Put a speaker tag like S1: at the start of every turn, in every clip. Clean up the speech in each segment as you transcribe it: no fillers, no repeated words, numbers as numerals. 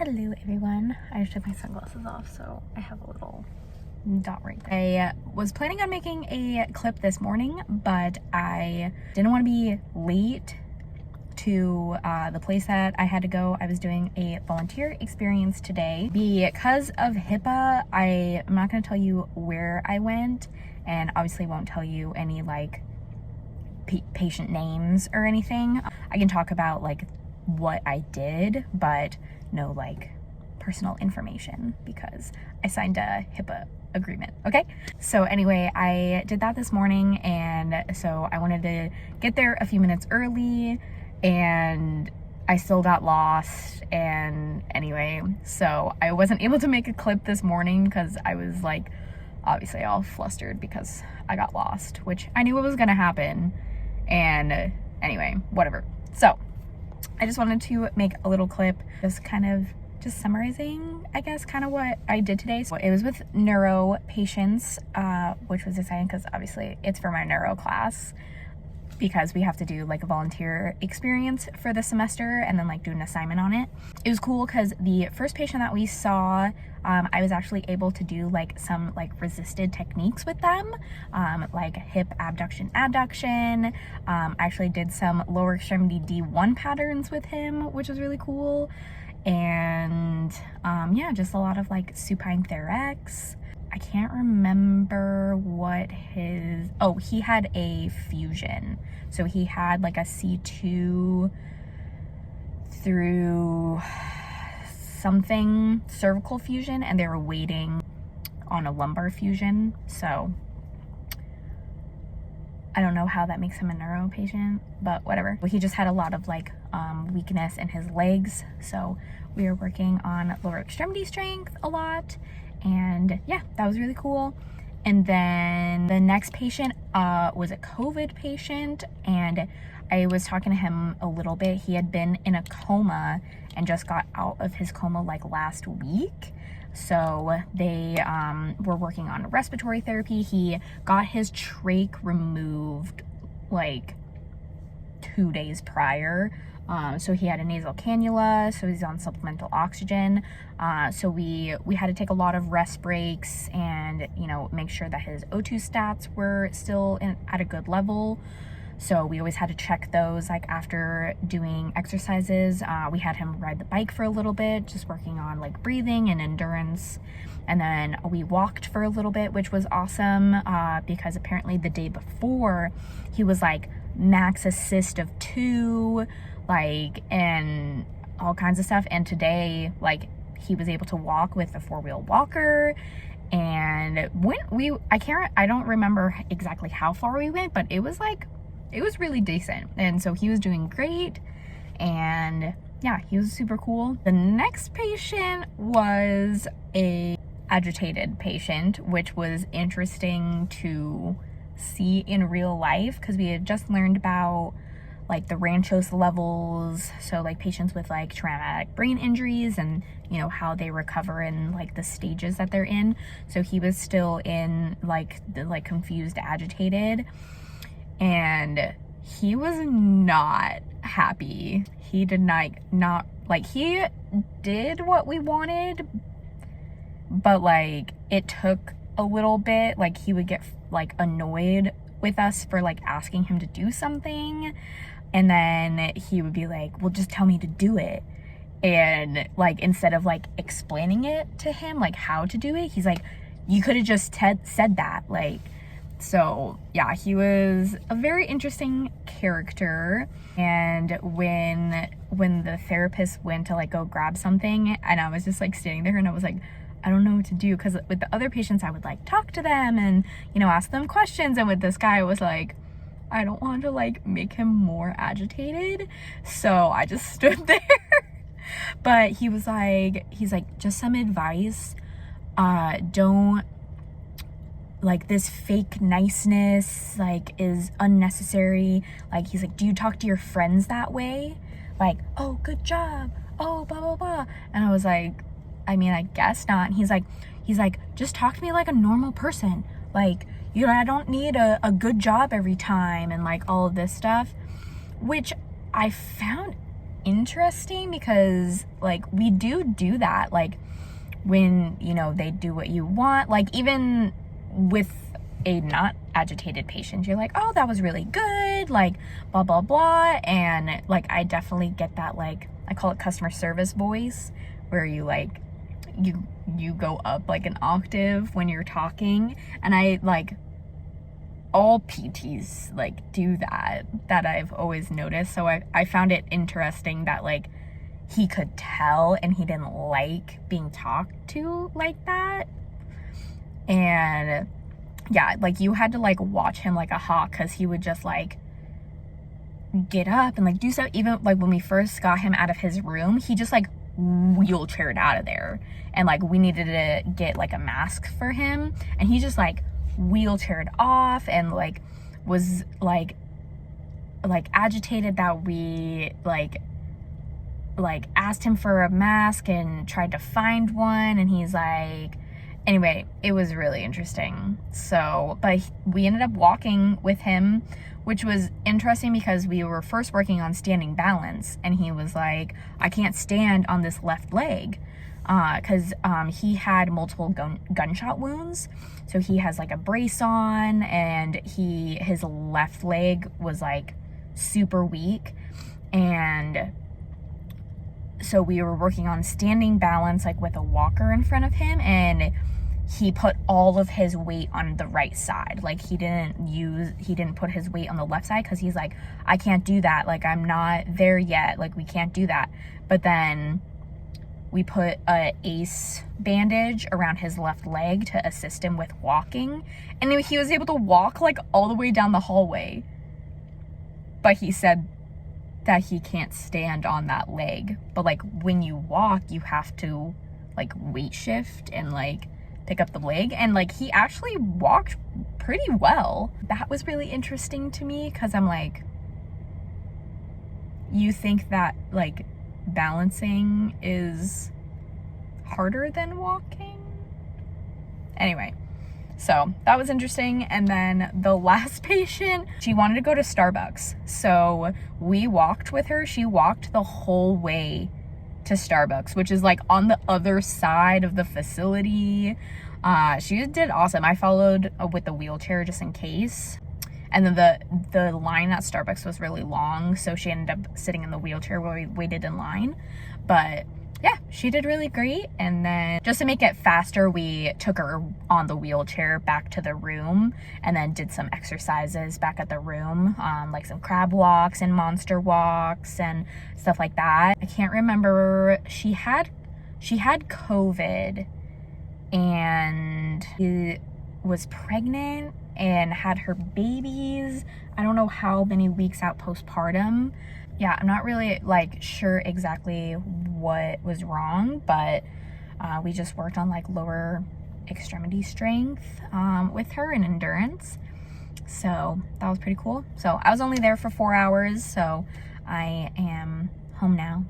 S1: Hello everyone. I just took my sunglasses off, so I have a little dot right there. I was planning on making a clip this morning, but I didn't want to be late to the place that I had to go. I was doing a volunteer experience today. Because of HIPAA, I am not going to tell you where I went, and obviously won't tell you any like patient names or anything. I can talk about like what I did, but no like personal information because I signed a HIPAA agreement. Okay, so anyway, I did that this morning, and so I wanted to get there a few minutes early, and I still got lost. And anyway, so I wasn't able to make a clip this morning because I was like obviously all flustered because I got lost, which I knew it was gonna happen. And anyway, whatever. So I just wanted to make a little clip just summarizing, I guess, kind of what I did today. So it was with neuro patients, which was exciting because obviously it's for my neuro class, because we have to do like a volunteer experience for the semester and then like do an assignment on it. It was cool because the first patient that we saw, I was actually able to do like some like resisted techniques with them, like hip abduction, adduction. I actually did some lower extremity D1 patterns with him, which was really cool. And yeah, just a lot of like supine thorax. I can't remember what his, oh, he had a fusion. So he had like a C2 through something cervical fusion, and they were waiting on a lumbar fusion. So I don't know how that makes him a neuro patient, but whatever. He just had a lot of like weakness in his legs. So we were working on lower extremity strength a lot. And yeah, that was really cool. And then the next patient was a COVID patient, and I was talking to him a little bit. He had been in a coma and just got out of his coma like last week. So they were working on respiratory therapy. He got his trach removed like 2 days prior. So he had a nasal cannula, so he's on supplemental oxygen. So we had to take a lot of rest breaks and, you know, make sure that his O2 stats were still at a good level. So we always had to check those like after doing exercises. We had him ride the bike for a little bit, just working on like breathing and endurance. And then we walked for a little bit, which was awesome, because apparently the day before he was like max assist of 2, like, and all kinds of stuff. And today, like, he was able to walk with a 4-wheel walker. And I don't remember exactly how far we went, but it was really decent. And so he was doing great. And yeah, he was super cool. The next patient was a agitated patient, which was interesting to see in real life because we had just learned about like the Ranchos levels, so like patients with like traumatic brain injuries and, you know, how they recover in like the stages that they're in. So he was still in like the like confused, agitated, and he was not happy. He did not like, he did what we wanted, but like it took a little bit. Like he would get like annoyed with us for like asking him to do something, and then he would be like, well, just tell me to do it. And like instead of like explaining it to him like how to do it, he's like, you could have just said that. Like, so yeah, he was a very interesting character. And when the therapist went to like go grab something, and I was just like standing there, and I was like, I don't know what to do, because with the other patients I would like talk to them and, you know, ask them questions, and with this guy I was like, I don't want to like make him more agitated, so I just stood there. But he's like, just some advice, don't, like, this fake niceness like is unnecessary. Like, he's like, do you talk to your friends that way? Like, oh, good job, oh, blah blah blah. And I was like, I mean, I guess not. And he's like, just talk to me like a normal person. Like, you know, I don't need a good job every time and like all of this stuff, which I found interesting because like we do that, like when, you know, they do what you want, like even with a not agitated patient, you're like, oh, that was really good, like blah blah blah. And like I definitely get that, like I call it customer service voice, where you like you go up like an octave when you're talking. And I like, all PTs like do that I've always noticed. So I found it interesting that like he could tell and he didn't like being talked to like that. And yeah, like you had to like watch him like a hawk, because he would just like get up and like do stuff. Even like when we first got him out of his room, he just like wheelchaired out of there, and like we needed to get like a mask for him, and he just like wheelchaired off and like was like agitated that we like asked him for a mask and tried to find one, and he's like, anyway, it was really interesting. So but we ended up walking with him, which was interesting because we were first working on standing balance, and he was like, I can't stand on this left leg, because he had multiple gunshot wounds, so he has like a brace on, and his left leg was like super weak. And so we were working on standing balance like with a walker in front of him, and he put all of his weight on the right side. Like he didn't put his weight on the left side, because he's like, I can't do that, like I'm not there yet, like we can't do that. But then we put a ACE bandage around his left leg to assist him with walking, and he was able to walk like all the way down the hallway. But he said that he can't stand on that leg. But like when you walk, you have to like weight shift and like pick up the leg, and like he actually walked pretty well. That was really interesting to me, because I'm like, you think that like balancing is harder than walking? Anyway, so that was interesting. And then the last patient, she wanted to go to Starbucks, so we walked with her. She walked the whole way to Starbucks, which is like on the other side of the facility. She did awesome. I followed with the wheelchair just in case. And then the line at Starbucks was really long, so she ended up sitting in the wheelchair while we waited in line. But yeah, she did really great. And then just to make it faster, we took her on the wheelchair back to the room, and then did some exercises back at the room, like some crab walks and monster walks and stuff like that. I can't remember. She had COVID, and she was pregnant and had her babies. I don't know how many weeks out postpartum. Yeah, I'm not really like sure exactly what was wrong, but we just worked on like lower extremity strength with her and endurance. So that was pretty cool. So I was only there for 4 hours, so I am home now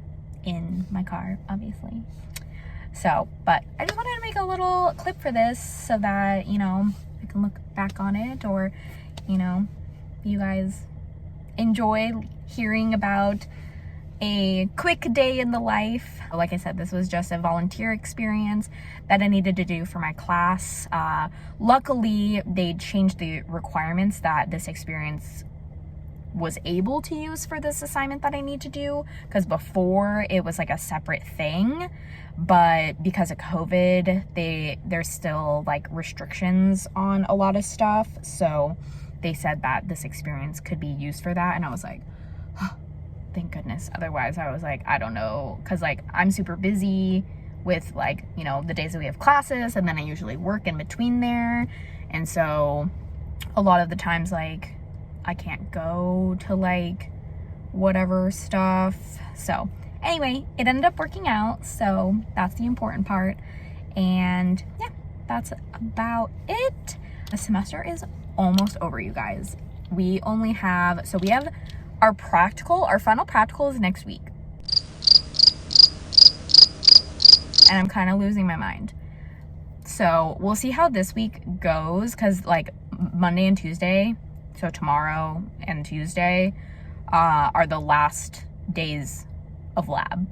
S1: in my car, obviously. So, but I just wanted to make a little clip for this so that, you know, I can look back on it, or, you know, you guys enjoy hearing about a quick day in the life. Like I said, this was just a volunteer experience that I needed to do for my class. Luckily, they changed the requirements that this experience was able to use for this assignment that I need to do, because before it was like a separate thing. But because of COVID, there's still like restrictions on a lot of stuff, so they said that this experience could be used for that. And I was like, oh, thank goodness. Otherwise I was like, I don't know, because like I'm super busy with like, you know, the days that we have classes, and then I usually work in between there, and so a lot of the times like I can't go to like whatever stuff. So anyway, it ended up working out, so that's the important part. And yeah, that's about it. The semester is almost over, you guys. We only have, so we have our final practical is next week. And I'm kind of losing my mind. So we'll see how this week goes, because like Monday and Tuesday, so tomorrow and Tuesday, are the last days of lab.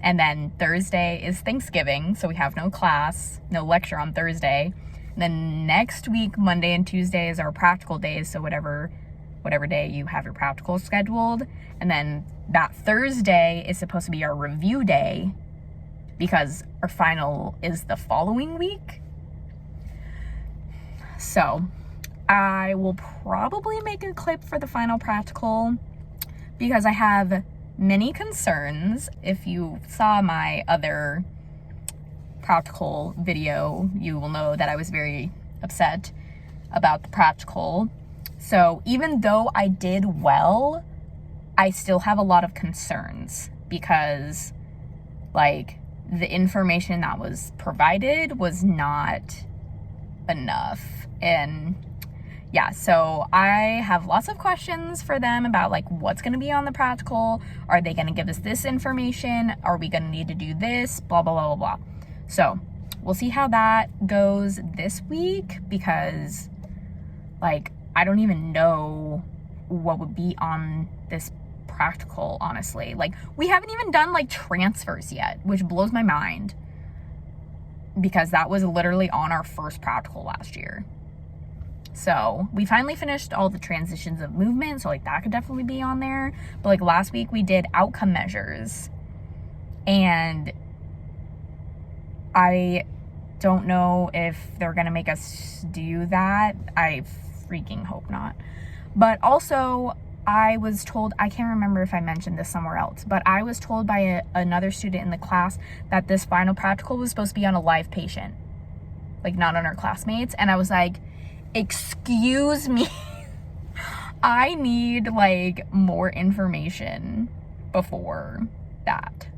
S1: And then Thursday is Thanksgiving, so we have no class, no lecture on Thursday. And then next week, Monday and Tuesday is our practical days, so whatever day you have your practical scheduled. And then that Thursday is supposed to be our review day because our final is the following week. So I will probably make a clip for the final practical because I have many concerns. If you saw my other practical video, you will know that I was very upset about the practical. So even though I did well, I still have a lot of concerns because like the information that was provided was not enough. And yeah, so I have lots of questions for them about like what's going to be on the practical. Are they going to give us this information? Are we going to need to do this? Blah, blah, blah, blah, blah. So we'll see how that goes this week because like I don't even know what would be on this practical, honestly. Like we haven't even done like transfers yet, which blows my mind because that was literally on our first practical last year. So we finally finished all the transitions of movement, so like that could definitely be on there. But like last week we did outcome measures and I don't know if they're gonna make us do that. I freaking hope not. But also I was told, I can't remember if I mentioned this somewhere else, but I was told by another student in the class that this final practical was supposed to be on a live patient, like not on our classmates. And I was like, excuse me, I need like more information before that.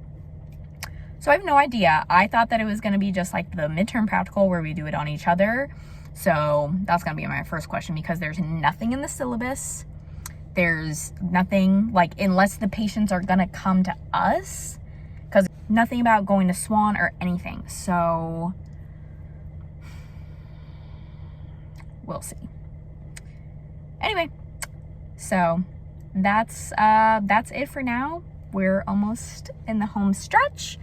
S1: So I have no idea. I thought that it was going to be just like the midterm practical where we do it on each other. So that's going to be my first question because there's nothing in the syllabus. There's nothing like, unless the patients are going to come to us, because nothing about going to Swan or anything. So we'll see. Anyway, so that's it for now. We're almost in the home stretch.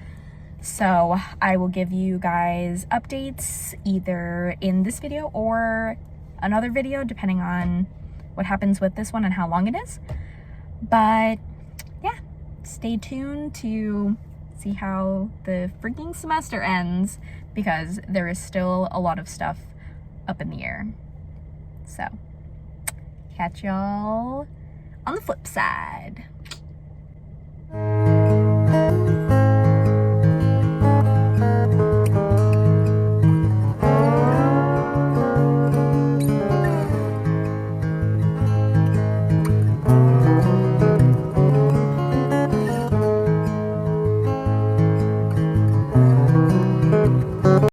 S1: So I will give you guys updates either in this video or another video, depending on what happens with this one and how long it is. But yeah, stay tuned to see how the freaking semester ends because there is still a lot of stuff up in the air. So catch y'all on the flip side.